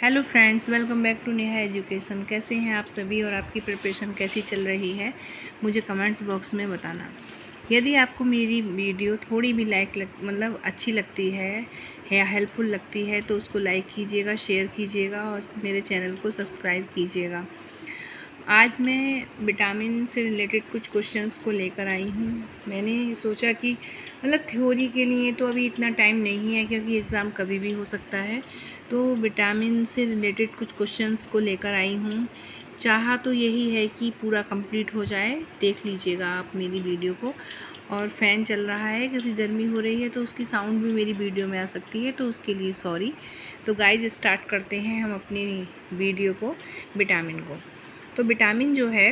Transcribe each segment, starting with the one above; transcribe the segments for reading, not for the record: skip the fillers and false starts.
Hello friends, welcome back to Neha education. कैसे हैं आप सभी और आपकी प्रिपरेशन कैसी चल रही है, मुझे कमेंट्स बॉक्स में बताना। यदि आपको मेरी वीडियो थोड़ी भी अच्छी लगती है या हेल्पफुल लगती है तो उसको लाइक कीजिएगा, शेयर कीजिएगा और मेरे चैनल को सब्सक्राइब कीजिएगा। आज मैं विटामिन से रिलेटेड कुछ क्वेश्चंस को लेकर आई हूँ। मैंने सोचा कि थ्योरी के लिए तो अभी इतना टाइम नहीं है क्योंकि एग्ज़ाम कभी भी हो सकता है, तो विटामिन से रिलेटेड कुछ क्वेश्चंस को लेकर आई हूँ। चाहा तो यही है कि पूरा कंप्लीट हो जाए। देख लीजिएगा आप मेरी वीडियो को। और फ़ैन चल रहा है क्योंकि गर्मी हो रही है तो उसकी साउंड भी मेरी वीडियो में आ सकती है, तो उसके लिए सॉरी। तो गाइज स्टार्ट करते हैं हम अपनी वीडियो को, विटामिन को। तो विटामिन जो है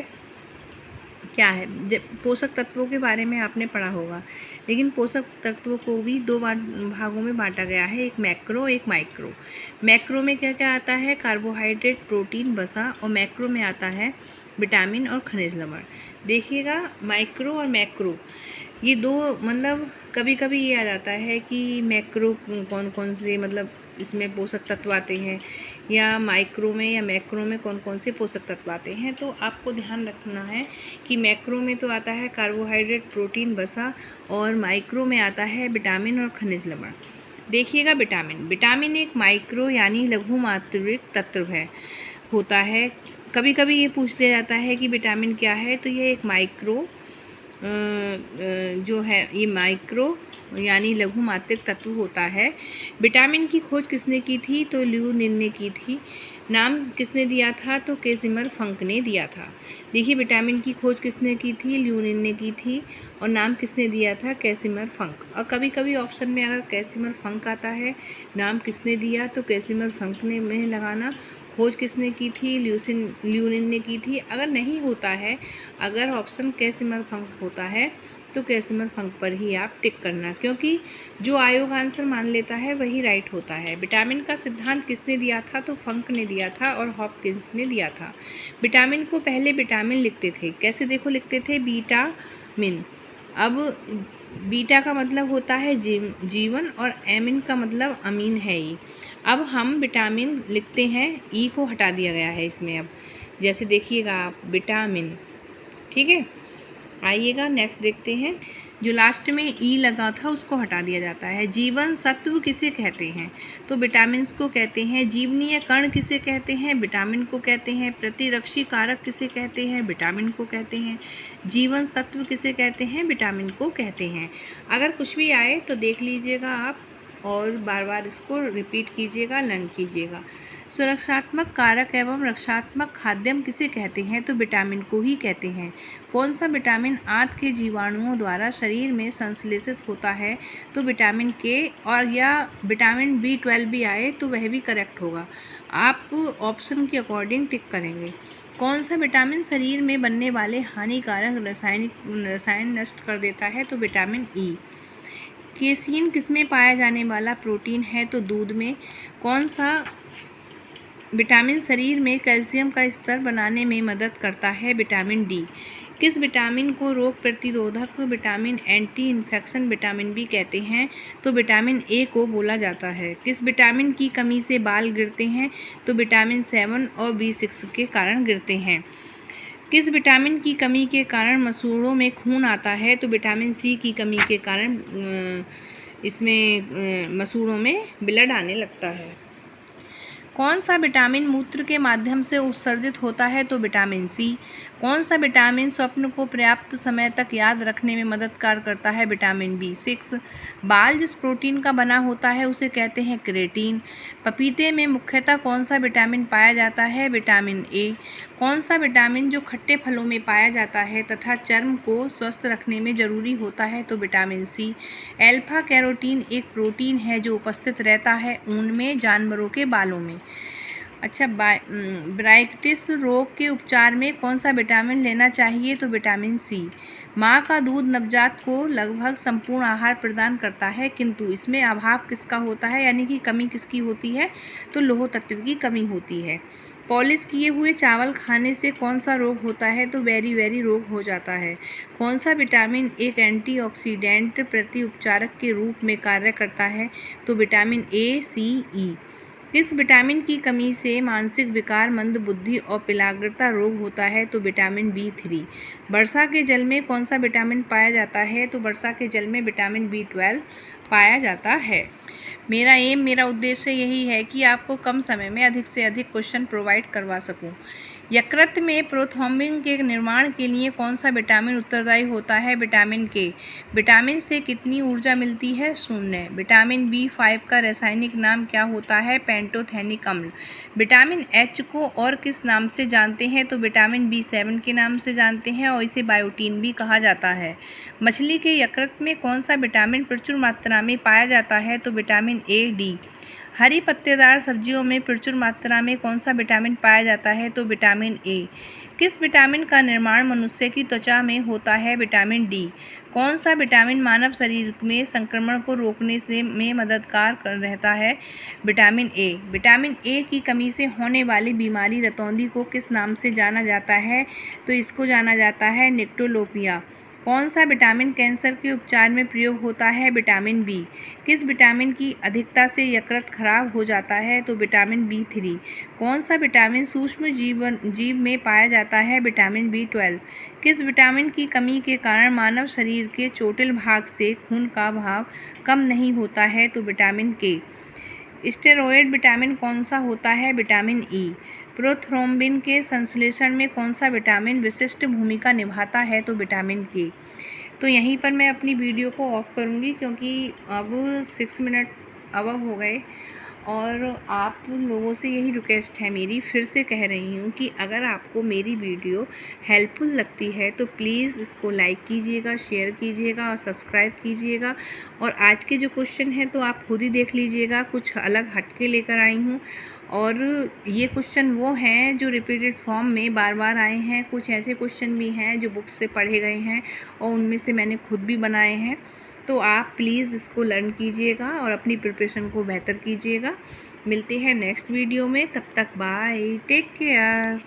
क्या है, जब पोषक तत्वों के बारे में आपने पढ़ा होगा, लेकिन पोषक तत्वों को भी दो भागों में बांटा गया है, एक मैक्रो एक माइक्रो। मैक्रो में क्या क्या आता है, कार्बोहाइड्रेट, प्रोटीन, वसा, और मैक्रो में आता है विटामिन और खनिज लवण। देखिएगा, माइक्रो और मैक्रो ये दो कभी कभी ये आ जाता है कि मैक्रो कौन कौन से इसमें पोषक तत्व आते हैं, या माइक्रो में या मैक्रो में कौन कौन से पोषक तत्व आते हैं। तो आपको ध्यान रखना है कि मैक्रो में तो आता है कार्बोहाइड्रेट, प्रोटीन, वसा, और माइक्रो में आता है विटामिन और खनिज लवण। देखिएगा, विटामिन एक माइक्रो यानी लघु मात्रिक तत्व होता है। कभी कभी ये पूछ लिया जाता है कि विटामिन क्या है, तो ये एक माइक्रो जो है, ये माइक्रो यानी लघु मात्रिक तत्व होता है। विटामिन की खोज किसने की थी, तो लियू निन ने की थी। नाम किसने दिया था, तो कैसिमर फंक ने दिया था। देखिए, विटामिन की खोज किसने की थी, लियू निन ने की थी, और नाम किसने दिया था, कैसिमर फंक। और कभी कभी ऑप्शन में अगर कैसिमर फंक आता है, नाम किसने दिया, तो कैसिमर फंक ने में लगाना। खोज किसने की थी, लियूनिन ने की थी। अगर नहीं होता है, अगर ऑप्शन कैसिमर फंक होता है तो कैसिमर फंक पर ही आप टिक करना, क्योंकि जो आयोग आंसर मान लेता है वही राइट होता है। विटामिन का सिद्धांत किसने दिया था, तो फंक ने दिया था और हॉपकिंस ने दिया था। विटामिन को पहले विटामिन लिखते थे, कैसे देखो लिखते थे, बीटामिन। अब बीटा का मतलब होता है जीवन, और एमिन का मतलब अमीन है ई। अब हम विटामिन लिखते हैं, ई को हटा दिया गया है इसमें। अब जैसे देखिएगा आप, विटामिन, ठीक है। आइएगा नेक्स्ट देखते हैं, जो लास्ट में ई लगा था उसको हटा दिया जाता है। जीवन सत्व किसे कहते हैं, तो विटामिन्स को कहते हैं। जीवनीय कण किसे कहते हैं, विटामिन को कहते हैं। प्रतिरक्षी कारक किसे कहते हैं, विटामिन को कहते हैं। जीवन सत्व किसे कहते हैं, विटामिन को कहते हैं। अगर कुछ भी आए तो देख लीजिएगा आप और बार बार इसको रिपीट कीजिएगा, लर्न कीजिएगा। सुरक्षात्मक कारक एवं रक्षात्मक खाद्यम किसे कहते हैं, तो विटामिन को ही कहते हैं। कौन सा विटामिन आंत के जीवाणुओं द्वारा शरीर में संश्लेषित होता है, तो विटामिन के, और या विटामिन B12 भी आए तो वह भी करेक्ट होगा। आप ऑप्शन के अकॉर्डिंग टिक करेंगे। कौन सा विटामिन शरीर में बनने वाले हानिकारक रसायन नष्ट कर देता है, तो विटामिन ई। केसीन किसमें पाया जाने वाला प्रोटीन है, तो दूध में। कौन सा विटामिन शरीर में कैल्शियम का स्तर बनाने में मदद करता है, विटामिन डी। किस विटामिन को रोग प्रतिरोधक विटामिन, एंटी इन्फेक्शन विटामिन भी कहते हैं, तो विटामिन ए को बोला जाता है। किस विटामिन की कमी से बाल गिरते हैं, तो विटामिन 7 और B6 के कारण गिरते हैं। किस विटामिन की कमी के कारण मसूड़ों में खून आता है, तो विटामिन सी की कमी के कारण इसमें मसूड़ों में ब्लड आने लगता है। कौन सा विटामिन मूत्र के माध्यम से उत्सर्जित होता है, तो विटामिन सी। कौन सा विटामिन स्वप्न को पर्याप्त समय तक याद रखने में मददगार करता है, विटामिन B6। बाल जिस प्रोटीन का बना होता है उसे कहते हैं केराटिन। पपीते में मुख्यतः कौन सा विटामिन पाया जाता है, विटामिन ए। कौन सा विटामिन जो खट्टे फलों में पाया जाता है तथा चर्म को स्वस्थ रखने में जरूरी होता है, तो विटामिन सी। अल्फा कैरोटीन एक प्रोटीन है जो उपस्थित रहता है ऊन में, जानवरों के बालों में। अच्छा, ब्राइटिस रोग के उपचार में कौन सा विटामिन लेना चाहिए, तो विटामिन सी। माँ का दूध नवजात को लगभग संपूर्ण आहार प्रदान करता है, किंतु इसमें अभाव किसका होता है, यानी कि कमी किसकी होती है, तो लौह तत्व की कमी होती है। पॉलिश किए हुए चावल खाने से कौन सा रोग होता है, तो बेरी रोग हो जाता है। कौन सा विटामिन एक एंटीऑक्सीडेंट प्रति उपचारक के रूप में कार्य करता है, तो विटामिन ए, सी, ई। किस विटामिन की कमी से मानसिक विकार, मंदबुद्धि और पिलाग्रता रोग होता है? तो विटामिन B3। वर्षा के जल में कौन सा विटामिन पाया जाता है? तो वर्षा के जल में विटामिन B12 पाया जाता है। मेरा उद्देश्य यही है कि आपको कम समय में अधिक से अधिक क्वेश्चन प्रोवाइड करवा सकूं। यकृत में प्रोथ्रोम्बिन के निर्माण के लिए कौन सा विटामिन उत्तरदायी होता है? विटामिन के। विटामिन से कितनी ऊर्जा मिलती है? 0। विटामिन B5 का रासायनिक नाम क्या होता है? पेंटोथेनिक अम्ल। विटामिन H को और किस नाम से जानते हैं? तो विटामिन B7 के नाम से जानते हैं और इसे बायोटीन भी कहा जाता है। मछली के यकृत में कौन सा विटामिन प्रचुर मात्रा में पाया जाता है? तो विटामिन A, D। हरी पत्तेदार सब्जियों में प्रचुर मात्रा में कौन सा विटामिन पाया जाता है? तो विटामिन A। किस विटामिन का निर्माण मनुष्य की त्वचा में होता है? Vitamin D। कौन सा विटामिन मानव शरीर में संक्रमण को रोकने में मददगार रहता है? Vitamin A। विटामिन A की कमी से होने वाली बीमारी रतौंधी को किस नाम से जाना जाता है? तो इसको जाना जाता है निक्टोलोपिया। कौन सा विटामिन कैंसर के उपचार में प्रयोग होता है? Vitamin B। किस विटामिन की अधिकता से यकृत खराब हो जाता है? तो विटामिन B3। कौन सा विटामिन सूक्ष्म जीव में पाया जाता है? Vitamin B12। किस विटामिन की कमी के कारण मानव शरीर के चोटिल भाग से खून का बहाव कम नहीं होता है? तो विटामिन K। स्टेरॉयड विटामिन कौन सा होता है? Vitamin E। प्रोथ्रोम्बिन के संश्लेषण में कौन सा विटामिन विशिष्ट भूमिका निभाता है? तो विटामिन K। तो यहीं पर मैं अपनी वीडियो को ऑफ करूँगी क्योंकि अब 6 मिनट अबव हो गए और आप लोगों से यही रिक्वेस्ट है मेरी, फिर से कह रही हूँ कि अगर आपको मेरी वीडियो हेल्पफुल लगती है तो प्लीज़ इसको लाइक कीजिएगा, शेयर कीजिएगा और सब्सक्राइब कीजिएगा। और आज के जो क्वेश्चन हैं तो आप खुद ही देख लीजिएगा, कुछ अलग हटके लेकर आई हूँ। और ये क्वेश्चन वो हैं जो रिपीटेड फॉर्म में बार बार आए हैं। कुछ ऐसे क्वेश्चन भी हैं जो बुक से पढ़े गए हैं और उनमें से मैंने खुद भी बनाए हैं। तो आप प्लीज़ इसको लर्न कीजिएगा और अपनी प्रिपरेशन को बेहतर कीजिएगा। मिलते हैं नेक्स्ट वीडियो में, तब तक बाय, टेक केयर।